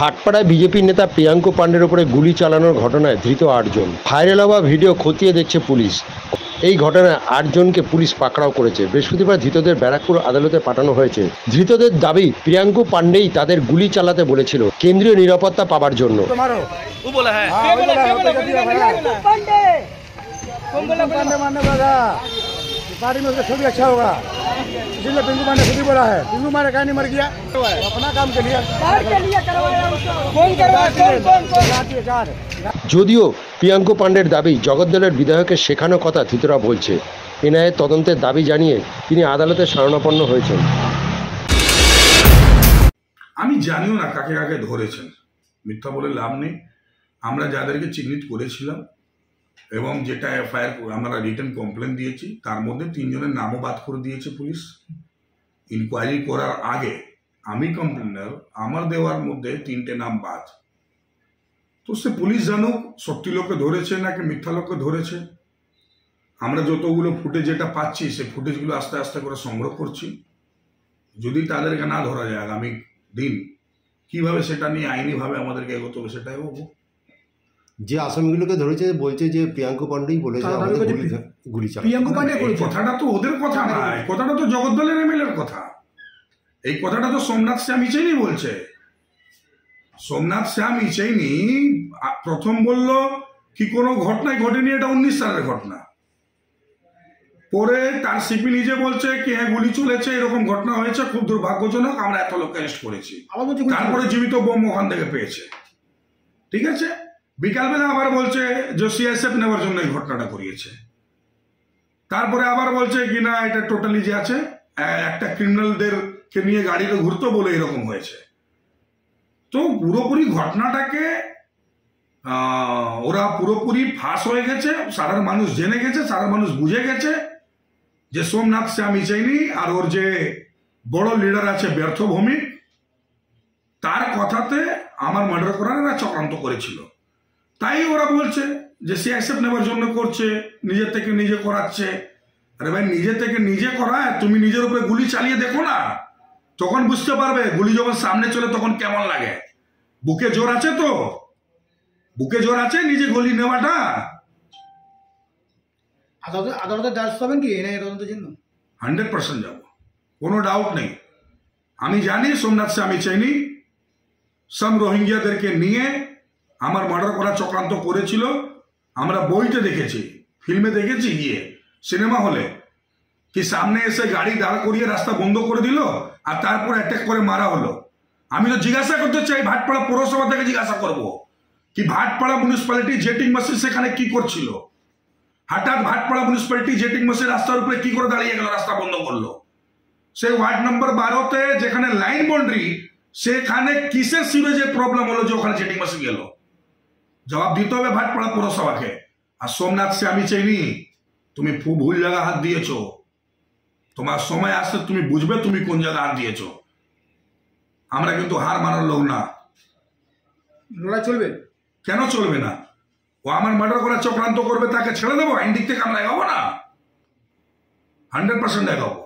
ভাটপাড়ায় BJP নেতা প্রিয়াঙ্কু পাণ্ডের উপরে গুলি চালানোর ঘটনায় ধৃত 8 জন। ভাইরাল হওয়া ভিডিও খতিয়ে দেখছে পুলিশ। এই ঘটনায় 8 জনকে পুলিশ পাকড়াও করেছে। বৃহস্পতিবার ধৃতদের ব্যারাকপুর আদালতে পাঠানো হয়েছে। ধৃতদের দাবি প্রিয়াঙ্কু পাণ্ডেই তাদের গুলি চালাতে বলেছিল কেন্দ্রীয় নিরাপত্তা পাবার জন্য। पार्टी में उसका छवि अच्छा होगा, इसलिए पिंकू पांडे खुद ही बोला है। पिंकू पांडे कहीं नहीं मर गया, अपना काम के लिए যদিও প্রিয়াঙ্কু পাণ্ডের দাবি জগদ্দলের বিধায়কের শেখানো কথা ধৃতরা বলছে। এনআইএ তদন্তের দাবি জানিয়ে তিনি আদালতে শরণাপন্ন হয়েছেন। আমি জানিও না কাকে কাকে ধরেছেন, মিথ্যা বলে লাভ নেই। আমরা যাদেরকে চিহ্নিত করেছিলাম এবং যেটা এফআইআর আমরা রিটেন কমপ্লেন দিয়েছি তার মধ্যে 3 জনের নামও বাদ করে দিয়েছে পুলিশ। ইনকোয়ারি করার আগে আমি কমপ্লেনার, আমার দেওয়ার মধ্যে 3টে নাম বাদ। তো সে পুলিশ জানুক সত্যি লোককে ধরেছে নাকি মিথ্যা লোককে ধরেছে। আমরা যতগুলো ফুটেজ যেটা পাচ্ছি সে ফুটেজগুলো আস্তে আস্তে করে সংগ্রহ করছি। যদি তাদেরকে না ধরা যায় আগামী দিন কিভাবে সেটা নিয়ে আইনিভাবে আমাদেরকে এগোতে হবে সেটাই হবো। যে আসামিগুলোকে ধরেছে বলছে যে প্রিয়াঙ্কু পাণ্ডেই বলেছে গুলি চালানো। কথাটা তো ওদের কথা নয়, কথাটা তো জগদ্দলের এমএলএর কথা। এই কথাটা তো সোমনাথ শ্যাম ইচেইনি বলছে। সোমনাথ শ্যাম ইচেইনি প্রথম বলল কি কোনো ঘটনাই ঘটেনি, এটা 19 সালের ঘটনা। পরে তার সিপি নিজে বলছে কি হ্যাঁ গুলি চলেছে, এরকম ঘটনা হয়েছে, খুব দুর্ভাগ্যজনক, আমরা এত লোককে অ্যারেস্ট করেছি। তারপরে জীবিত বোম ওখান থেকে পেয়েছে। ঠিক আছে, বিকালবেলা আবার বলছে যে সিএসএফ নেওয়ার জন্য এই ঘটনাটা করিয়েছে। তারপরে আবার বলছে কি না এটা টোটালি যে আছে একটা ক্রিমিনালদেরকে নিয়ে গাড়িতে ঘুরতো বলে এরকম হয়েছে। তো পুরোপুরি ঘটনাটাকে ওরা পুরোপুরি ফাঁস হয়ে গেছে, সাধারণ মানুষ জেনে গেছে, সাধারণ মানুষ বুঝে গেছে যে সোমনাথ শ্যাম ইচেইনি আর ওর যে বড় লিডার আছে ব্যর্থ ভৌমিক, তার কথাতে আমার মার্ডার করার এরা চক্রান্ত করেছিল। তাই ওরা বলছে যে সিএসএফ নেওয়ার জন্য করছে, নিজের থেকে নিজে করাচ্ছে। আরে ভাই, নিজে থেকে নিজে করায় তুমি নিজের উপরে গুলি চালিয়ে দেখো না, তখন বুঝতে পারবে গুলি যখন সামনে চলে তখন কেমন লাগে। বুকে জোর আছে তো, বুকে জোর আছে নিজে গুলি নেওয়াটা। আদালতে দ্বারস্থ হবেন কি এনআইএ তদন্তের জন্য? 100% যাব, কোনো ডাউট নেই। আমি জানি সোমনাথ শ্যাম ইচেইনি সব রোহিঙ্গিয়াদেরকে নিয়ে আমার মার্ডার করার চক্রান্ত করেছিল। আমরা বইতে দেখেছি, ফিল্মে দেখেছি, গিয়ে সিনেমা হলে কি সামনে এসে গাড়ি দাঁড় করিয়ে রাস্তা বন্ধ করে দিল আর তারপর অ্যাটাক করে মারা হলো। আমি তো জিজ্ঞাসা করতে চাই, ভাটপাড়া পৌরসভা থেকে জিজ্ঞাসা করব কি ভাটপাড়া মিউনিসিপ্যালিটি জেটিং মেশিন সেখানে কি করছিল? হঠাৎ ভাটপাড়া মিউনিসিপ্যালিটি জেটিং মেশিন রাস্তার উপরে কি করে দাঁড়িয়ে গেল, রাস্তা বন্ধ করলো? সেই ওয়ার্ড নম্বর 12-তে যেখানে লাইন বাউন্ডারি সেখানে কিসের সিওরেজের প্রবলেম হলো যে ওখানে জেটিং মেশিন গেল? জবাব দিতে হবে ভাটপাড়া পৌরসভাকে। আর সোমনাথ শ্যাম ইচেইনি, তুমি ভুল জায়গায় হাত দিয়েছো। তোমার সময় আসতে তুমি বুঝবে তুমি কোন জায়গায় হাত দিয়েছো। আমরা কিন্তু হার মানার লোক না। লড়াই চলবে? কেন চলবে না? ও আমার মার্ডার করার চক্রান্ত করবে, তাকে ছেড়ে দেবো? আইন দিক থেকে আমরা এগাবো না? 100% এগাবো।